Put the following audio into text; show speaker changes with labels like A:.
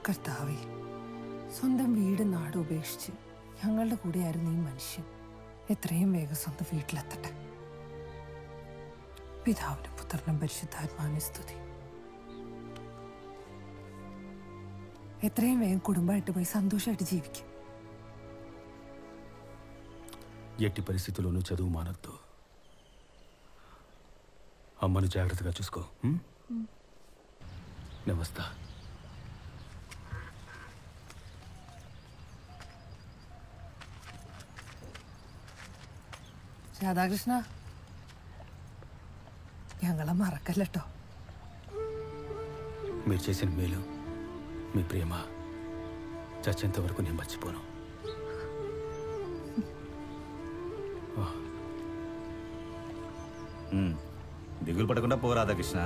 A: കർത്താവേ, സ്വന്തം വീട് നാട് ഉപേക്ഷിച്ച് ഞങ്ങളുടെ കൂടെയായിരുന്നു ഈ മനുഷ്യൻ. എത്രയും വേഗം സ്വന്തം വീട്ടിലെത്തട്ടെ. പിതാവിനും പുത്രനും പരിശുദ്ധാത്മാവിനും സ്തുതി. എത്രയും വേഗം కుటుంబాയിട്ട് పోయి సంతోషాയിട്ട് జీవికి.
B: ఎట్టి పరిస్థితుల్లోనూ చదువు మానొద్దు. అమ్మను జాగ్రత్తగా చూసుకో. నేను వస్తా.
A: രാധാകൃഷ്ണ, ഞങ്ങളെ മറക്കല്ലോ.
B: మీరు చేసిన మేలు, మీ ప్రేమ చచ్చేంత వరకు నేను మర్చిపోను.
C: దిగులు పడకుండా పో రాధాకృష్ణ.